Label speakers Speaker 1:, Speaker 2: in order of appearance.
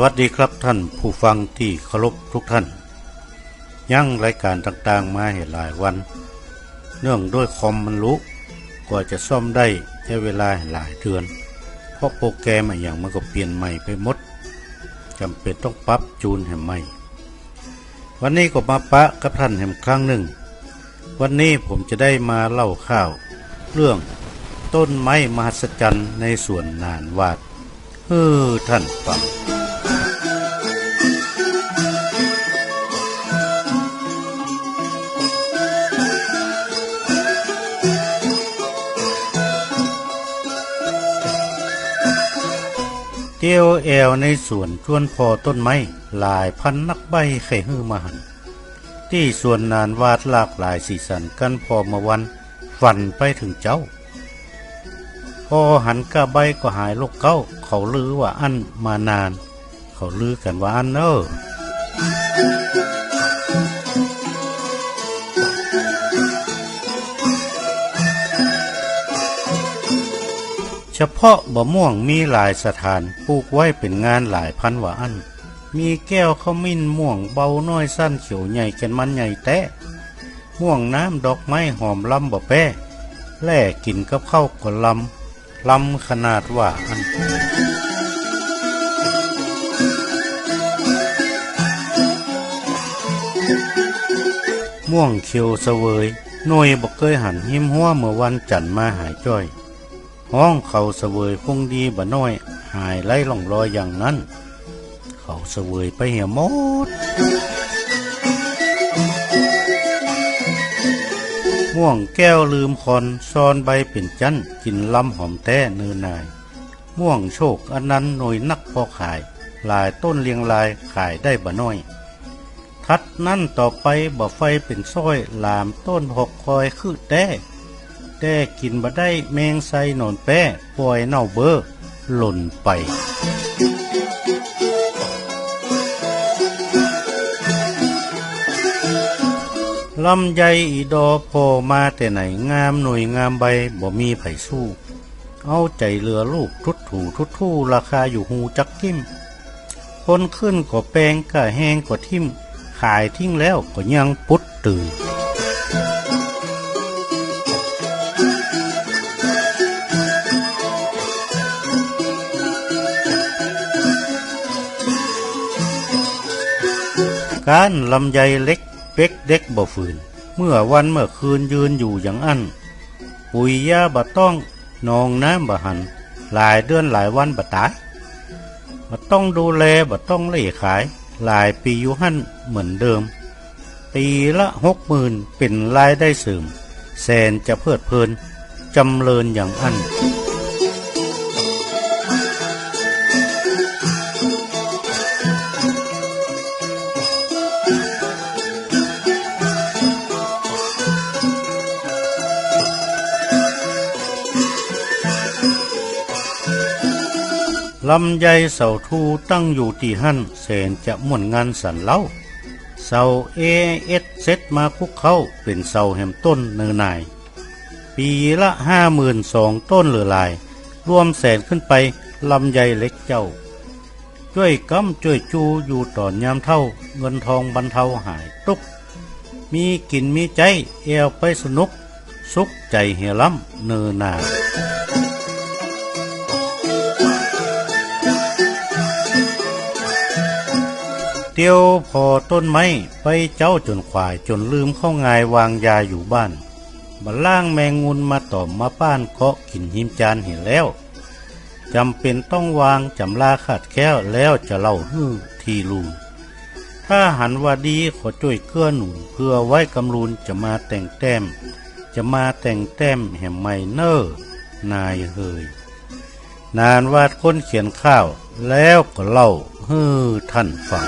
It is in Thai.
Speaker 1: วัสดีครับท่านผู้ฟังที่เคารพทุกท่านยังรายการต่างๆมาให้หลายวันเนื่องด้วยคอมมันลุกว่าจะซ่อมได้ใช้เวลาหลายเดือนเพราะโปรแกรมอย่างมันก็เปลี่ยนใหม่ไปหมดจำเป็นต้องปรับจูนให้ใหม่วันนี้ก็มาปะกับท่านแห่งครั้งหนึ่งวันนี้ผมจะได้มาเล่าข่าวเรื่องต้นไม้มหัศจรรย์ในสวนนานวาดท่านฟังเตียวแอวในสวนชวนพอต้นไม้หลายพันนักใบไข่ฮื้อมาหันที่สวนนานวาดหลากหลายสีสันกันพอมาวันฝันไปถึงเจ้าพอหันกะใบก็หายโรคเก้าเขาลือว่าอันมานานเขาลือกันว่าอันเฉพาะบะม่วงมีหลายสถานปลูกไว้เป็นงานหลายพันว่าอันมีแก้วขมิ้นม่วงเบาน้อยสั้นเขียวใหญ่แก่นมันใหญ่แตะม่วงน้ำดอกไม้หอมลำบ่แป้แล่กินกับข้าวก็ลำขนาดว่าอันม่วงเขียวเสวยหน่วยบ่เคยหันหิมหัวเมื่อวันจันทร์มาหายจ้อยห้องเขาเสวยคงดีบ่น้อยหายไล่ล่องรอยอย่างนั้นเขาเสวยไปเหี่ยหมดม่วงแก้วลืมคอนซ้อนใบเป็นจันกินลำหอมแต้เนื้อนายม่วงโชคอันนั้นหน่วยนักพอขายหลายต้นเรียงรายขายได้บ่น้อยทัดนั่นต่อไปบ่ไฟเป็นซ้อยลามต้นหกคอยคือแต่กินบ่ได้แมงไซหนอนแป้ปล่อยเน่าเบอหล่นไปลำไยอีดอพอมาแต่ไหนงามหน่วยงามใบบ่มีไผสู้เอาใจเรือลูกทุดทูราคาอยู่หูจักทิ่มคนขึ้นก็แปลงก็แห้งก็ทิ่มขายทิ้งแล้วก็ยังปุดตื่นการลำไยเล็กเป็กเด็กบ่ฝืนเมื่อวันเมื่อคืนยืนอยู่อย่างอั้นปุ๋ยยาบ่ต้องนองน้ำบ่หันหลายเดือนหลายวันบ่ตายบ่ต้องดูแลบ่ต้องเล่ขายหลายปีอยู่หั่นเหมือนเดิมปีละ 60,000 เป็นรายได้เสริมแสนจะเพลิดเพลินจำเริญอย่างอั้นลำไยเสาทูตั้งอยู่ที่หั่นแสนจะม่วนงานสันเล่าเสาเซตมาคุกเข้าเป็นเสาแหมต้นเนื้อนายปีละ 52,000 ต้นเหลือลายรวมแสนขึ้นไปลำไยเล็กเจ้าช่วยกำช่วยจูอยู่ตอนยามเท่าเงินทองบรรเทาหายตุกมีกินมีใจเอวไปสนุกสุขใจเหี่ยล้ำเนื้อนาเตียวพอต้นไม้ไปเจ้าจนควายจนลืมเข้างายวางยาอยู่บ้านบัลล่างแมงงุนมาต่อมมาป้านเกาะกินหิมจานเห็นแล้วจำเป็นต้องวางจำลาขาดแค้วแล้วจะเล่าฮื้อทีลุงถ้าหันว่าดีขอช่วยเกื้อหนุนเพื่อไว้กำลุนจะมาแต่งแต้มแห่มไม่เน้อนายเฮยนานวาดคนเขียนข้าวแล้วก็เล่าฮื้อท่านฟัง